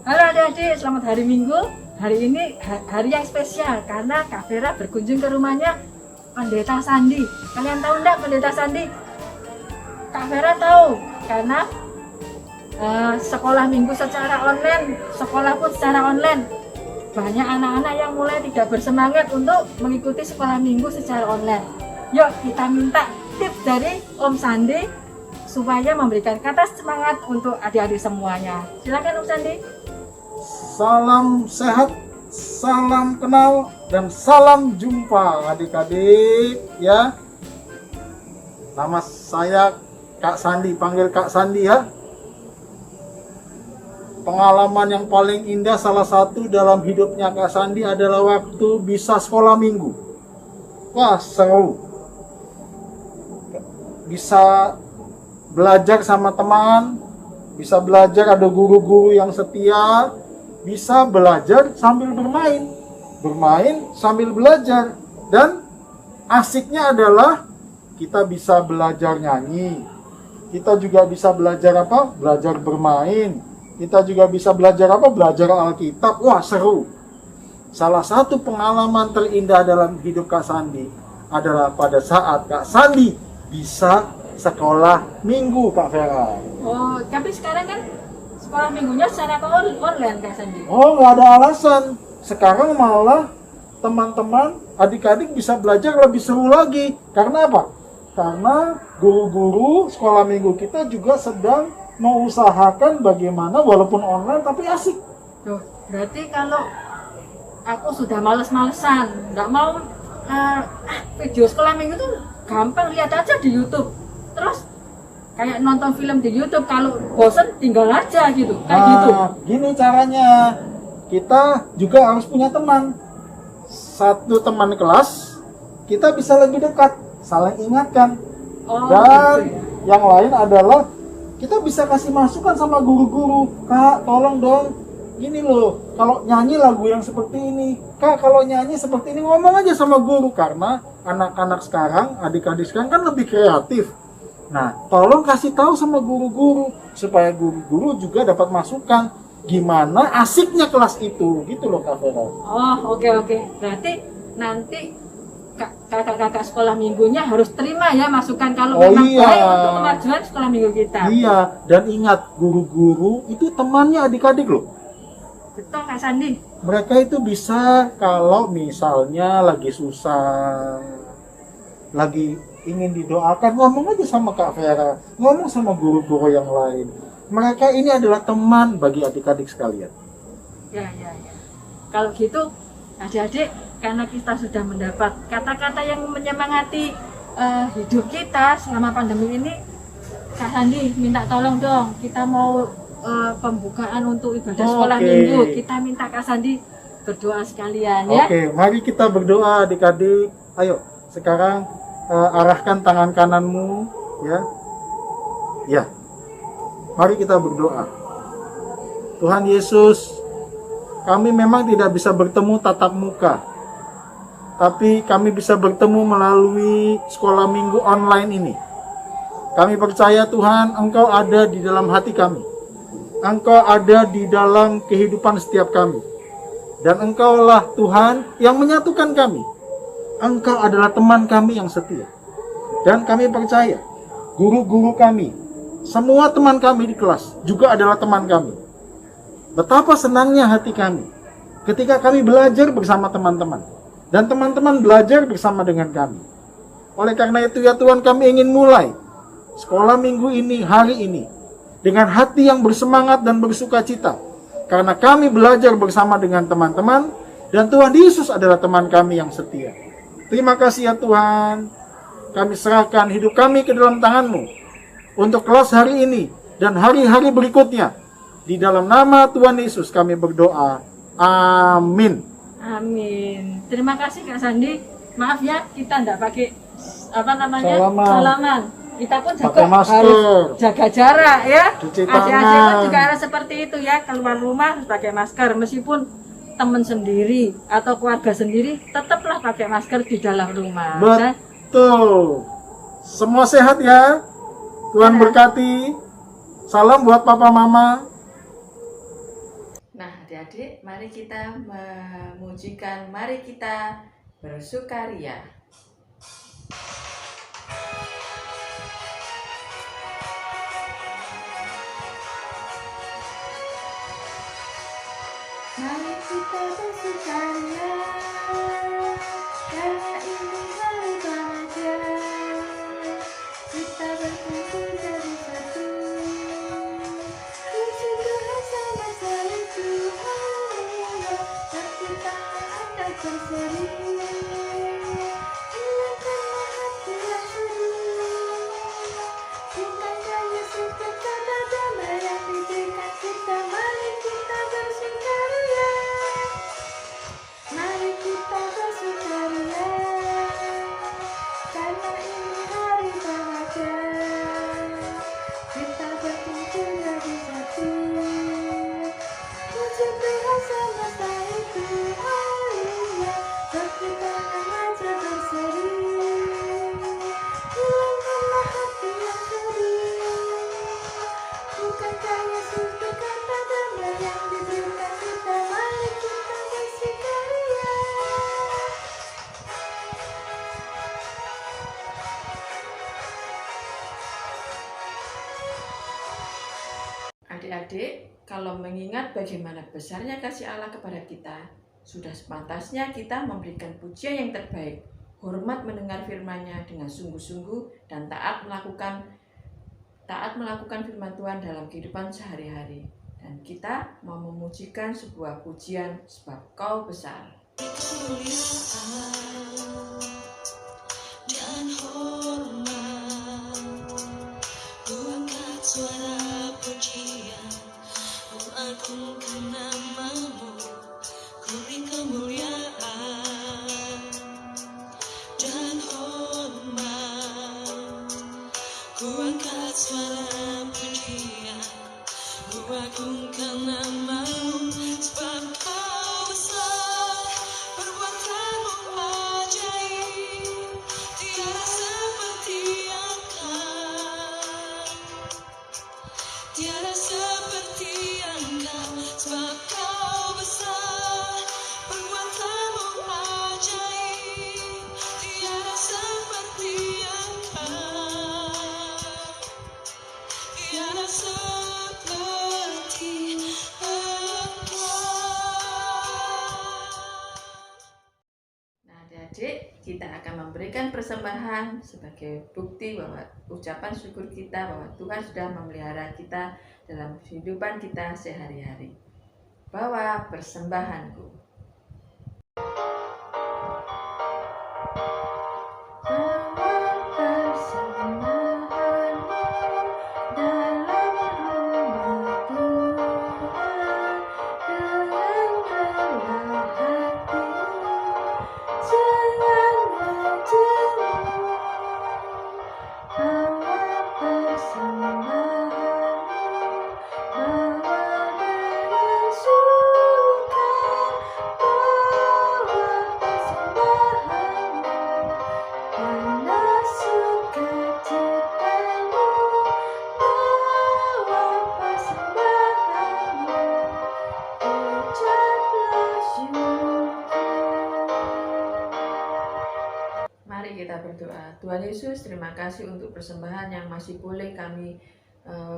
Halo adik-adik, selamat hari Minggu. Hari ini hari yang spesial karena Kak Vera berkunjung ke rumahnya Pendeta Sandi. Kalian tahu enggak Pendeta Sandi? Kak Vera tahu karena sekolah minggu secara online, sekolah pun secara online. Banyak anak-anak yang mulai tidak bersemangat untuk mengikuti sekolah minggu secara online. Yuk kita minta tips dari Om Sandi supaya memberikan kata semangat untuk adik-adik semuanya. Silakan Om Sandi. Salam sehat, salam kenal, dan salam jumpa adik-adik ya. Nama saya Kak Sandi, panggil Kak Sandi ya. Pengalaman yang paling indah salah satu dalam hidupnya Kak Sandi adalah waktu bisa sekolah minggu. Wah seru. Bisa belajar sama teman, bisa belajar ada guru-guru yang setia, bisa belajar sambil bermain sambil belajar, dan asiknya adalah kita bisa belajar nyanyi, kita juga bisa belajar apa? Belajar bermain, kita juga bisa belajar apa? Belajar Alkitab. Wah seru. Salah satu pengalaman terindah dalam hidup Kak Sandi adalah pada saat Kak Sandi bisa sekolah minggu, Kak Vera. Oh, tapi sekarang kan sekolah minggunya secara online Kak Sandi. Oh, nggak ada alasan. Sekarang malah teman-teman, adik-adik bisa belajar lebih seru lagi. Karena apa? Karena guru-guru sekolah minggu kita juga sedang mengusahakan bagaimana walaupun online tapi asik. Tuh, berarti kalau aku sudah males-malesan, nggak mau video sekolah minggu tuh gampang, lihat aja di YouTube. Terus kayak nonton film di YouTube, kalau bosen tinggal aja gitu, kayak gitu. Gini caranya, kita juga harus punya teman. Satu teman kelas, kita bisa lebih dekat, saling ingatkan. Oh, Dan gitu ya. yang lain adalah kita bisa kasih masukan sama guru-guru. Kak, tolong dong, gini loh, kalau nyanyi lagu yang seperti ini. Kak, kalau nyanyi seperti ini, ngomong aja sama guru. Karena anak-anak sekarang, adik-adik sekarang kan lebih kreatif. Nah, tolong kasih tahu sama guru-guru supaya guru-guru juga dapat masukan gimana asiknya kelas itu, gitu loh Kak Vera. Oh, oke. Berarti nanti kakak-kakak sekolah minggunya harus terima ya masukan kalau Oh, memang iya. baik untuk kemajuan sekolah minggu kita. Iya, dan ingat guru-guru itu temannya adik-adik loh. Betul Kak Sandi. Mereka itu bisa kalau misalnya lagi susah, lagi ingin didoakan, ngomong aja sama Kak Vera, ngomong sama guru-guru yang lain. Mereka ini adalah teman bagi adik-adik sekalian. Ya. Kalau gitu, adik-adik, karena kita sudah mendapat kata-kata yang menyemangati hidup kita selama pandemi ini, Kak Sandi minta tolong dong, kita mau pembukaan untuk ibadah sekolah Oke. minggu. Kita minta Kak Sandi berdoa sekalian ya. Oke, mari kita berdoa adik-adik. Ayo, sekarang arahkan tangan kananmu ya. Ya. Mari kita berdoa. Tuhan Yesus, kami memang tidak bisa bertemu tatap muka. Tapi kami bisa bertemu melalui sekolah minggu online ini. Kami percaya Tuhan, Engkau ada di dalam hati kami. Engkau ada di dalam kehidupan setiap kami. Dan Engkaulah Tuhan yang menyatukan kami. Engkau adalah teman kami yang setia. Dan kami percaya, guru-guru kami, semua teman kami di kelas juga adalah teman kami. Betapa senangnya hati kami ketika kami belajar bersama teman-teman. Dan teman-teman belajar bersama dengan kami. Oleh karena itu ya Tuhan, kami ingin mulai sekolah minggu ini, hari ini, dengan hati yang bersemangat dan bersuka cita. Karena kami belajar bersama dengan teman-teman, dan Tuhan Yesus adalah teman kami yang setia. Terima kasih ya Tuhan. Kami serahkan hidup kami ke dalam tangan-Mu untuk kelas hari ini dan hari-hari berikutnya. Di dalam nama Tuhan Yesus kami berdoa. Amin. Amin. Terima kasih Kak Sandi. Maaf ya, kita enggak pakai Salaman. Kita pun juga Pakai masker. harus jaga jarak ya. Cuci Adik-adik pun tangan. juga harus seperti itu ya. Keluar rumah harus pakai masker, meskipun teman sendiri atau keluarga sendiri, tetaplah pakai masker di dalam rumah. Dan Betul. Semua sehat ya. Tuhan berkati. Salam buat papa mama. Adik-adik, mari kita memujikan, mari kita bersukaria. Mari kita bersukaria, karena ini hari bahagia. Kita berkumpul jadi satu, puji Tuhan semesta itu. Haleluya, berkitaran akan berseri. Hilangkanlah hati yang sedih. Bukankah Yesus berkata damai yang diberikan kita? Mari kita bersukaria. Mari kita bersukaria, karena ini hari bahagia. Kita berkumpul jadi satu, puji Tuhan semesta itu. Haleluya, berkitaran aja berseri. Hilangkanlah hati yang sedih. Bukankah Yesus berkata damai yang diberikan kita? Mari kita bersukaria. Adik-adik, kalau mengingat bagaimana besarnya kasih Allah kepada kita, sudah sepantasnya kita memberikan pujian yang terbaik, hormat mendengar firman-Nya dengan sungguh-sungguh, dan taat melakukan firman Tuhan dalam kehidupan sehari-hari. Dan kita mau memujikan sebuah pujian, sebab Kau besar. Dan hormat, ku angkat suara pujian, ku agungkan nama-Mu, ku beri kemuliaan. Dan hormat, ku angkat suara pujian, ku agungkan nama-Mu, sebab Kau besar, perbuatan-Mu ajaib, tiada seperti Engkau, tiada seperti Engkau, sebab Kau besar, perbuatan-Mu ajaib, tiada seperti Engkau, tiada seperti Engkau. Nah, adik-adik, kita akan memberikan persembahan sebagai bukti bahwa ucapan syukur kita bahwa Tuhan sudah memelihara kita dalam kehidupan kita sehari-hari. Bawa persembahanku. Bawa persembahanmu dalam rumah Tuhan dengan rendah hati, jangan menjemu. Bawa persembahanmu, bawa dengan suka, bawa persembahanmu karena sukacitamu, bawa persembahanmu, ucaplah syukur. Mari kita berdoa. Tuhan Yesus, terima kasih untuk persembahan yang masih boleh kami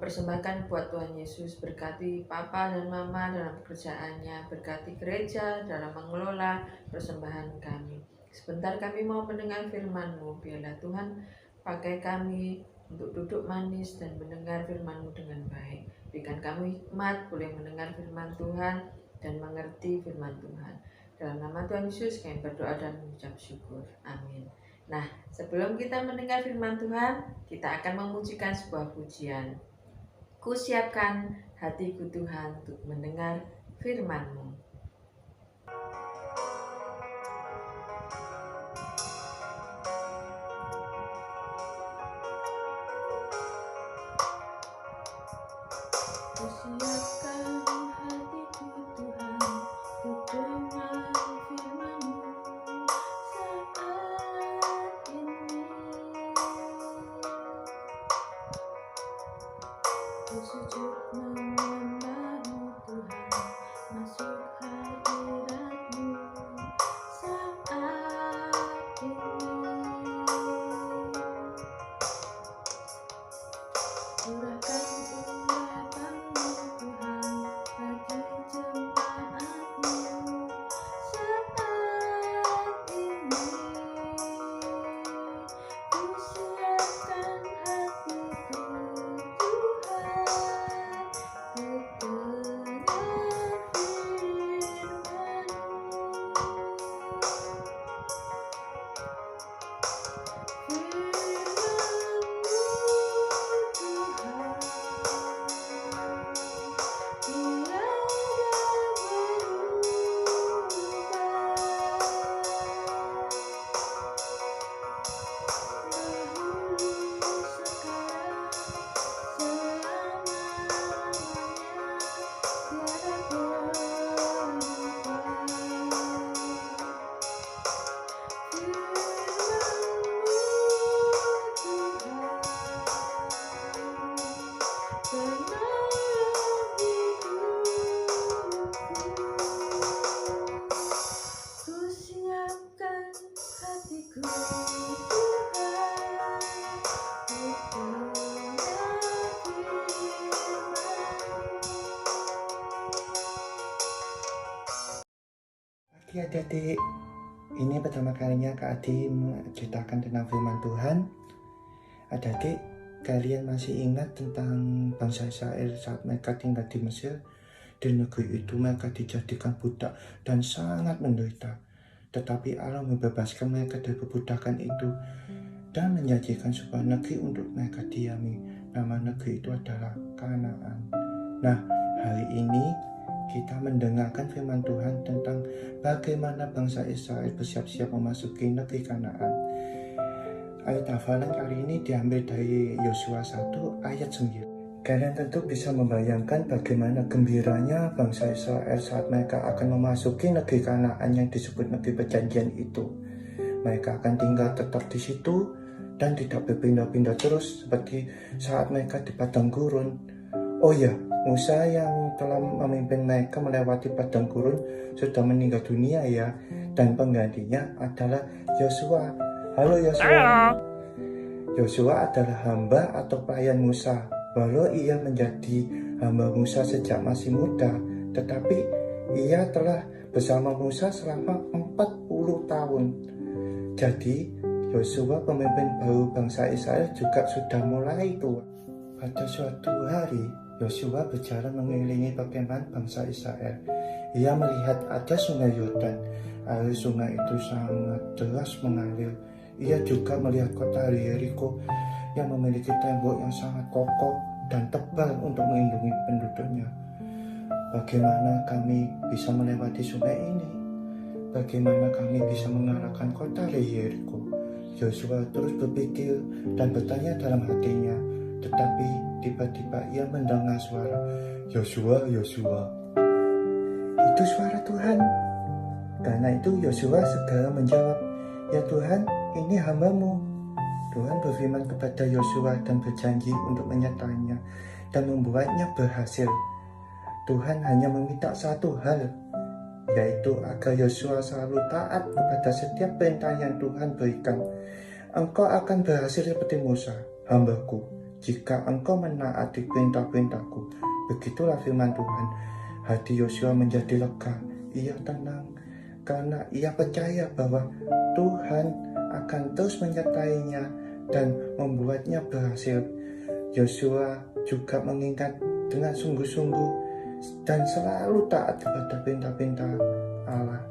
persembahkan buat Tuhan Yesus. Berkati Papa dan Mama dalam pekerjaannya, berkati gereja dalam mengelola persembahan kami. Sebentar kami mau mendengar firman-Mu, biarlah Tuhan pakai kami untuk duduk manis dan mendengar firman-Mu dengan baik. Berikan kami hikmat, boleh mendengar firman Tuhan dan mengerti firman Tuhan. Dalam nama Tuhan Yesus kami berdoa dan mengucap syukur. Amin. Nah, sebelum kita mendengar firman Tuhan, kita akan memujikan sebuah pujian. Ku siapkan hatiku Tuhan untuk mendengar firman-Mu. Ku siapkan hatiku Tuhan untuk dengar firman-Mu saat ini. Ku sujud menyembah-Mu Tuhan, masuk Pagi adik-adik, ini pertama kalinya Kak Adi menceritakan tentang firman Tuhan. Adik-adik, kalian masih ingat tentang bangsa Israel saat mereka tinggal di Mesir? Di negeri itu mereka dijadikan budak dan sangat menderita. Tetapi Allah membebaskan mereka dari perbudakan itu dan menjanjikan sebuah negeri untuk mereka diami. Nama negeri itu adalah Kanaan. Nah, hari ini kita mendengarkan firman Tuhan tentang bagaimana bangsa Israel bersiap-siap memasuki negeri Kanaan. Ayat hafalan kali ini diambil dari Yosua 1 ayat 9. Kalian tentu bisa membayangkan bagaimana gembiranya bangsa Israel saat mereka akan memasuki negeri Kanaan yang disebut negeri perjanjian itu. Mereka akan tinggal tetap di situ dan tidak berpindah-pindah terus seperti saat mereka di padang gurun. Oh ya, Musa yang telah memimpin mereka melewati padang gurun sudah meninggal dunia ya, dan penggantinya adalah Yosua. Halo Yosua. Yosua adalah hamba atau pelayan Musa. Walau ia menjadi hamba Musa sejak masih muda, tetapi ia telah bersama Musa selama 40 tahun. Jadi Yosua pemimpin baru bangsa Israel juga sudah mulai tua. Pada suatu hari Yosua berjalan mengelilingi perkemahan bangsa Israel. Ia melihat ada sungai Yordan. Air sungai itu sangat deras mengalir. Ia juga melihat kota Yeriko yang memiliki tembok yang sangat kokoh dan tebal untuk melindungi penduduknya. Bagaimana kami bisa melewati sungai ini? Bagaimana kami bisa mengalahkan kota Yeriko? Yosua terus berpikir dan bertanya dalam hatinya. Tetapi tiba-tiba ia mendengar suara, Yosua, Yosua. Itu suara Tuhan. Karena itu Yosua segera menjawab, ya Tuhan, ini hamba-Mu. Tuhan berfirman kepada Yosua dan berjanji untuk menyertainya dan membuatnya berhasil. Tuhan hanya meminta satu hal, yaitu agar Yosua selalu taat kepada setiap perintah yang Tuhan berikan. Engkau akan berhasil seperti Musa, hamba-Ku, jika engkau menaati perintah-perintahku. Begitulah firman Tuhan. Hati Yosua menjadi lega. Ia tenang karena ia percaya bahwa Tuhan akan terus menyertainya dan membuatnya berhasil. Yosua juga mengingat dengan sungguh-sungguh dan selalu taat kepada perintah-perintah Allah.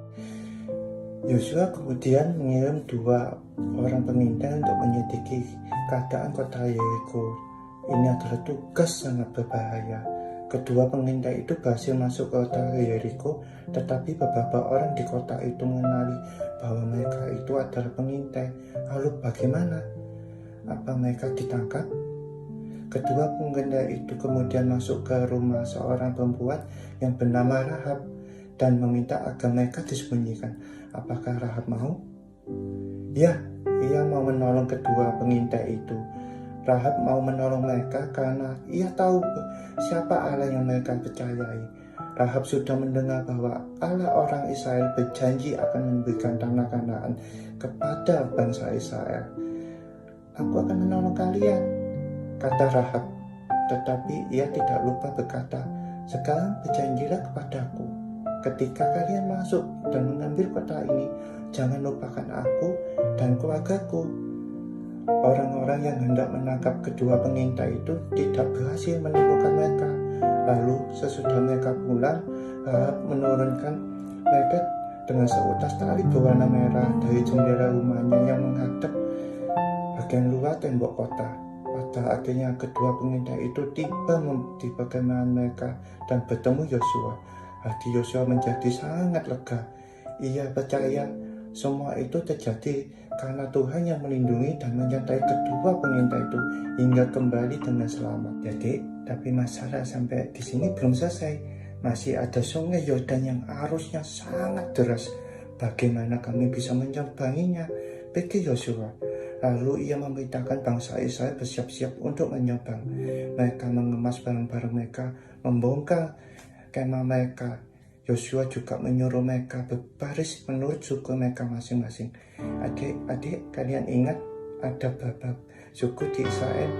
Yosua kemudian mengirim 2 orang pengintai untuk menyelidiki keadaan kota Yeriko. Ini adalah tugas sangat berbahaya. Kedua pengintai itu berhasil masuk ke kota Yeriko, tetapi beberapa orang di kota itu mengenali bahwa mereka itu adalah pengintai. Lalu bagaimana? Apa mereka ditangkap? Kedua pengintai itu kemudian masuk ke rumah seorang perempuan yang bernama Rahab dan meminta agar mereka disembunyikan. Apakah Rahab mau? Ya, ia mau menolong kedua pengintai itu. Rahab mau menolong mereka karena ia tahu siapa Allah yang mereka percayai. Rahab sudah mendengar bahwa Allah orang Israel berjanji akan memberikan tanah Kanaan kepada bangsa Israel. Aku akan menolong kalian, kata Rahab. Tetapi ia tidak lupa berkata, sekarang berjanjilah kepadaku. Ketika kalian masuk dan mengambil kota ini, jangan lupakan aku dan keluargaku. Orang-orang yang hendak menangkap kedua pengintai itu tidak berhasil menemukan mereka. Lalu sesudah mereka pulang, Rahab menurunkan mereka dengan seutas tali berwarna merah dari jendela rumahnya yang menghadap bagian luar tembok kota. Pada akhirnya kedua pengintai itu tiba di perkemahan mereka dan bertemu Yosua. Hati Yosua menjadi sangat lega. Ia percaya semua itu terjadi karena Tuhan yang melindungi dan menyertai kedua pengintai itu hingga kembali dengan selamat. Jadi, tapi masalah sampai di sini belum selesai. Masih ada sungai Yordan yang arusnya sangat deras. Bagaimana kami bisa menyeberanginya? Pikir Yosua. Lalu ia memerintahkan bangsa Israel bersiap-siap untuk menyeberang. Mereka mengemas barang-barang mereka, membongkar kemah mereka. Yosua juga menyuruh mereka berbaris menurut suku mereka masing-masing. Adik-adik, kalian ingat ada berapa suku di Israel?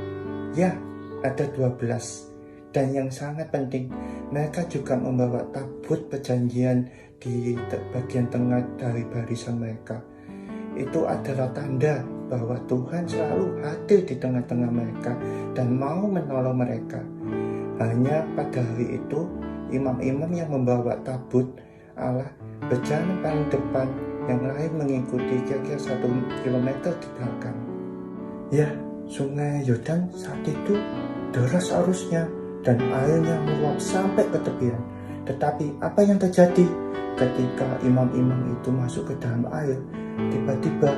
Ya, ada 12. Dan yang sangat penting, mereka juga membawa tabut perjanjian di bagian tengah dari barisan mereka. Itu adalah tanda bahwa Tuhan selalu hadir di tengah-tengah mereka dan mau menolong mereka. Hanya pada hari itu, imam-imam yang membawa tabut Allah berjalan paling depan, yang lain mengikuti kira-kira 1 kilometer di belakang. Ya, sungai Yordan saat itu deras arusnya dan airnya meluap sampai ke tepian. Tetapi apa yang terjadi ketika imam-imam itu masuk ke dalam air? Tiba-tiba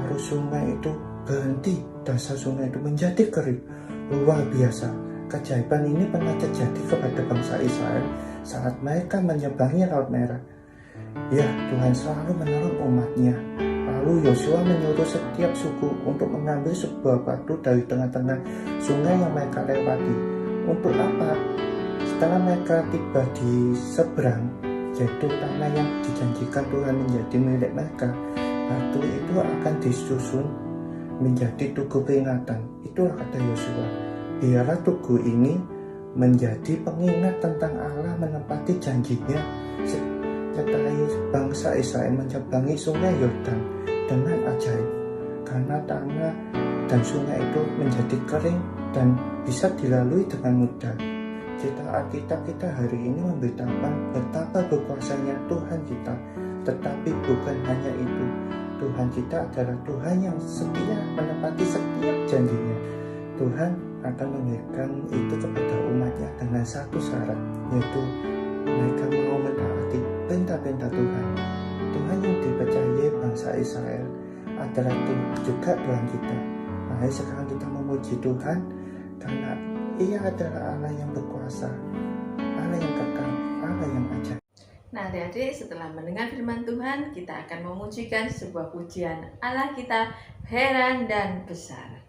arus sungai itu berhenti, dasar sungai itu menjadi kering. Luar biasa. Keajaiban ini pernah terjadi kepada bangsa Israel saat mereka menyeberangi Laut Merah. Ya, Tuhan selalu menolong umatnya. Lalu Yosua menyuruh setiap suku untuk mengambil sebuah batu dari tengah-tengah sungai yang mereka lewati. Untuk apa? Setelah mereka tiba di seberang, yaitu tanah yang dijanjikan Tuhan menjadi milik mereka, batu itu akan disusun menjadi tugu peringatan. Itulah kata Yosua. Biarlah tugu ini menjadi pengingat tentang Allah menepati janjinya setelah bangsa Israel menyeberangi sungai Yordan dengan ajaib, karena tanah dan sungai itu menjadi kering dan bisa dilalui dengan mudah. Cerita Alkitab kita hari ini memberitakan betapa berkuasanya Tuhan kita, tetapi bukan hanya itu. Tuhan kita adalah Tuhan yang setia menepati setiap janjinya. Tuhan akan memberikan itu kepada umatnya dengan satu syarat, yaitu mereka mau menaati perintah-perintah Tuhan. Tuhan yang dipercayai bangsa Israel adalah juga Tuhan kita. Mari sekarang kita memuji Tuhan karena Ia adalah Allah yang berkuasa, Allah yang kekal, Allah yang ajaib. Nah adik-adik, setelah mendengar firman Tuhan, kita akan memujikan sebuah pujian Allah kita heran dan besar.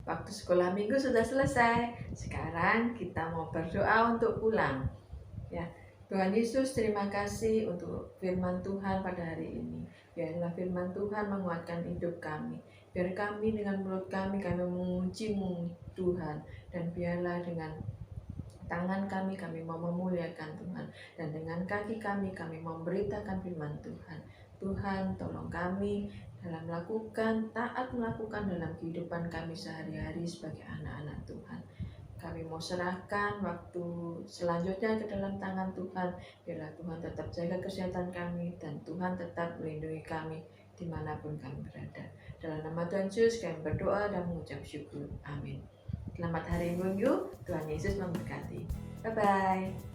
Waktu sekolah minggu sudah selesai. Sekarang kita mau berdoa untuk pulang. Ya, Tuhan Yesus, terima kasih untuk firman Tuhan pada hari ini. Biarlah firman Tuhan menguatkan hidup kami. Biar kami dengan mulut kami memuji-Mu Tuhan. Dan biarlah dengan tangan kami mau memuliakan Tuhan. Dan dengan kaki kami memberitakan firman Tuhan. Tuhan, tolong kami dalam taat melakukan dalam kehidupan kami sehari-hari sebagai anak-anak Tuhan. Kami mau serahkan waktu selanjutnya ke dalam tangan Tuhan. Biarlah Tuhan tetap jaga kesehatan kami dan Tuhan tetap melindungi kami dimanapun kami berada. Dalam nama Tuhan Yesus kami berdoa dan mengucap syukur. Amin. Selamat hari Minggu, Tuhan Yesus memberkati. Bye-bye.